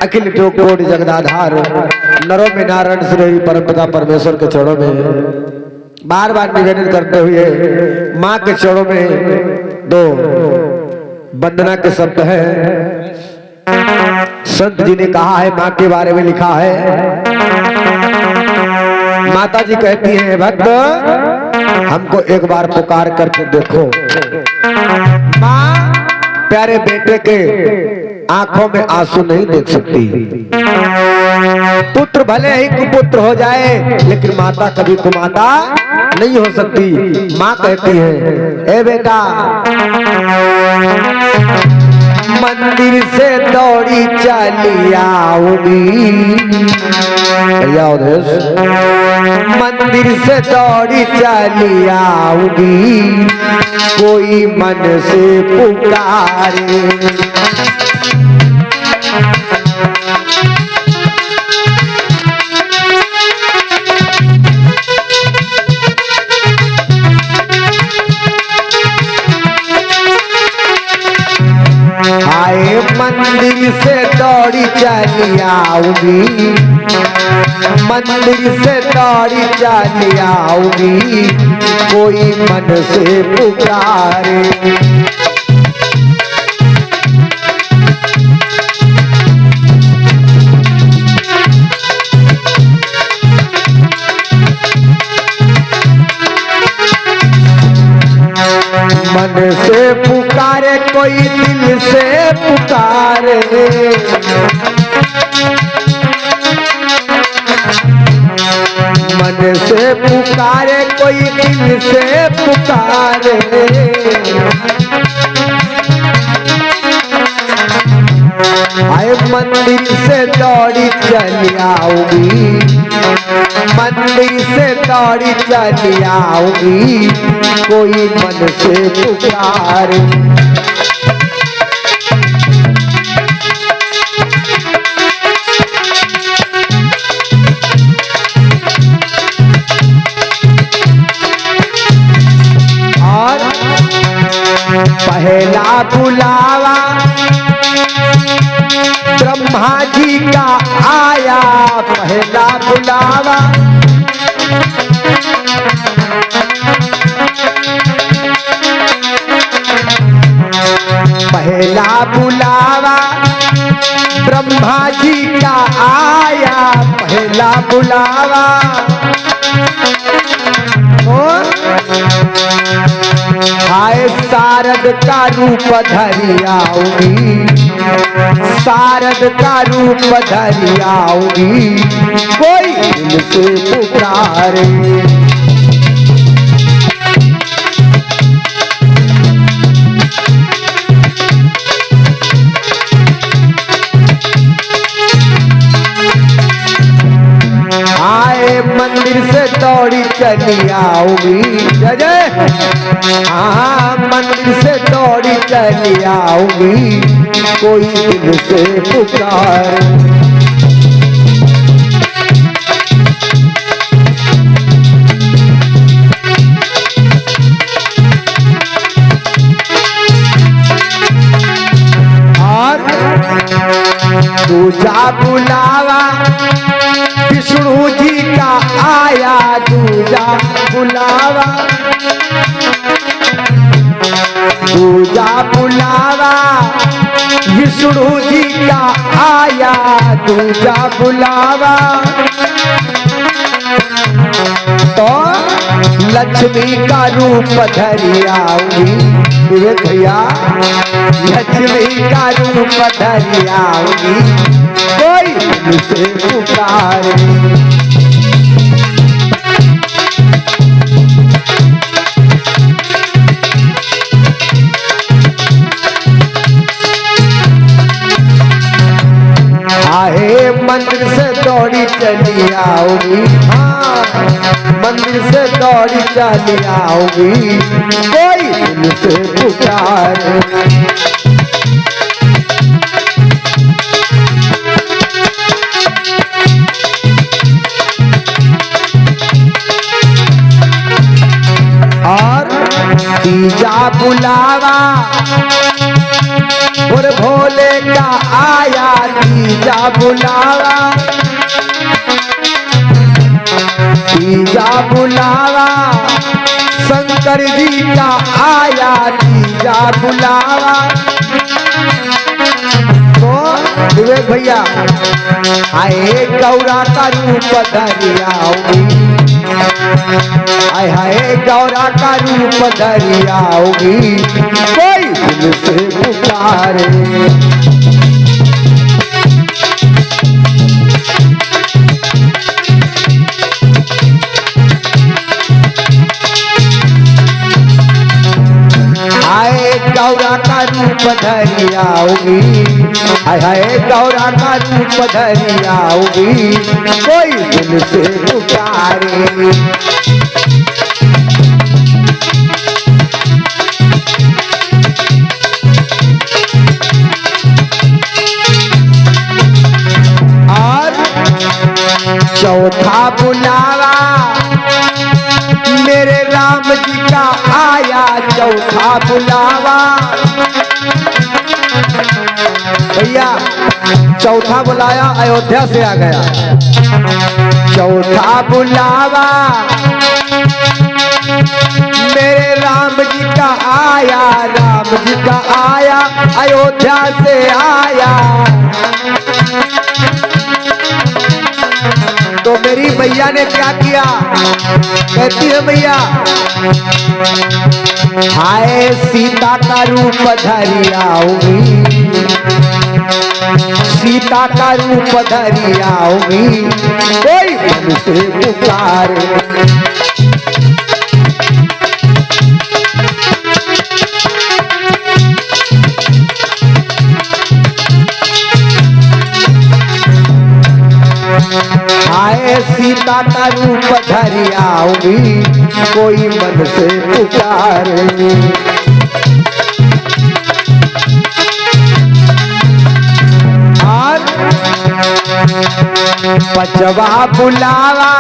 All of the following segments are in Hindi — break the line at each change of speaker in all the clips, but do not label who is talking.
अखिल जो कोटि जगदाधार नरों में नारायण श्री परमपिता परमेश्वर के चरणों में बार बार निवेदन करते हुए माँ के चरणों में दो वंदना के शब्द है। संत जी ने कहा है, माँ के बारे में लिखा है, माता जी कहती हैं, भक्त हमको एक बार पुकार करके देखो। माँ प्यारे बेटे के आंखों में आंसू नहीं देख सकती। पुत्र भले ही कुपुत्र हो जाए लेकिन माता कभी कुमाता नहीं हो सकती। माँ कहती है, ए बेटा मंदिर से दौड़ी चली आऊंगी, मंदिर से दौड़ी चली आऊंगी, कोई मन से पुकारे। आए मंदिर से दौड़ी चली आऊंगी, मंदिर से दौड़ी चली आऊंगी, कोई मन से पुकारे। मन से पुकारे कोई दिल से पुकारे, मन से पुकारे कोई दिल से पुकारे। आए मंदिर से दौड़ी चली आऊंगी, मंदिर से दौड़ी चली आऊंगी, कोई मन से पुकारे। और पहला बुलावा ब्रह्मा जी का आया, पहला बुलावा पहला बुलावा ब्रह्मा जी का आया, पहला बुलावा। आए शारद का रूप धरी आऊंगी, शारद का रूप धरी आऊंगी, कोई दिल से पुकारे। आए मंदिर से दौड़ी चली आऊंगी, जय जय। हाँ मंदिर से दौड़ी चली आऊंगी, कोई दिल से पुकारे। और दूजा बुलावा विष्णु जी का आया, दूजा बुलावा, दूजा बुलावा विष्णु जी का आया, दूजा बुलावा। तो लक्ष्मी का रूप धरी आऊंगी, भैया लक्ष्मी का रूप धरी आऊंगी, कोई मुझसे पुकारे। आए मंदिर से दौड़ी चली आऊंगी, हाँ मंदिर से दौड़ी चली आऊंगी, कोई दिल से पुकारे। और तीजा बुलावा और भोले का आया, तीजा बुलावा, तीजा बुलावा शंकर जी का आया, तीजा बुलावा। तो विवेक भैया आए गौरा का रूप धरियाओगी, आए हाय गौरा का रूप धरियाओगी, कोई दिल से पुकारे। गौरा का रूप धरियाओगी, हाय हाय गौरा का रूप धरियाओगी, कोई दिल से पुकारे। और चौथा बुलावा मेरे राम जी का आया, चौथा बुलावा। भैया चौथा बुलाया अयोध्या से आ गया, चौथा बुलावा मेरे राम जी का आया, राम जी का आया अयोध्या से आया। तो मेरी भैया ने क्या किया, कहती है भैया हाय सीता का रूप धरियाओगी, सीता का रूप धरियाओगी, कोई मन से पुकारे। आए सीता का रूप धरियाओगी, कोई मन से पुकारे। और पंचवा बुलावा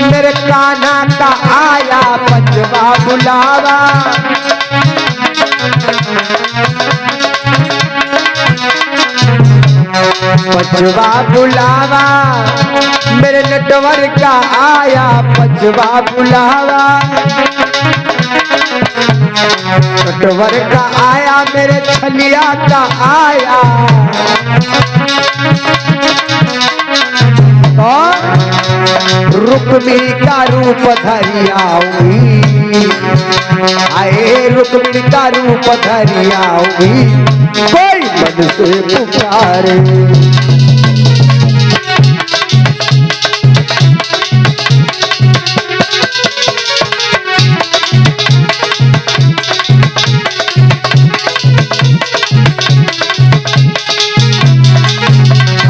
मेरे कान्हा का आया, पंचवा बुलावा। पंचवा बुलावा मेरे नटवर का आया, पंचवा बुलावा। नटवर का आया मेरे छलिया का आया। तो रुक्मिणी का रूप धरियाओगी, आए रुक्मिणी का रूप धरियाओगी, कोई मन से पुकारे।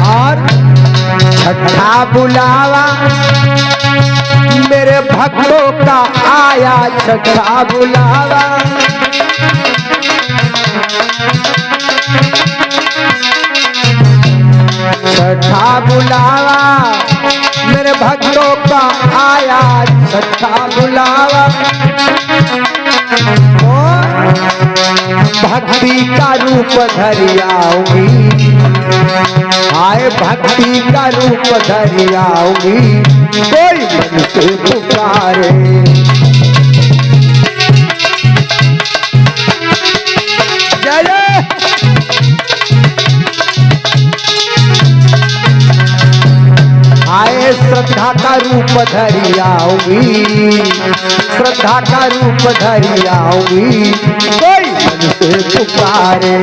और छठा बुलावा मेरे भक्तों का आया, छठा बुलावा। छठा बुलावा मेरे भक्तों का आया, छठा बुलावा। भक्ति का रूप धरियाओगी, आए भक्ति का रूप धरियाओगी, कोई मन से पुकारे। जय आए श्रद्धा का रूप धरियाओगी, श्रद्धा का रूप धरियाओगी, कोई मन से पुकारे।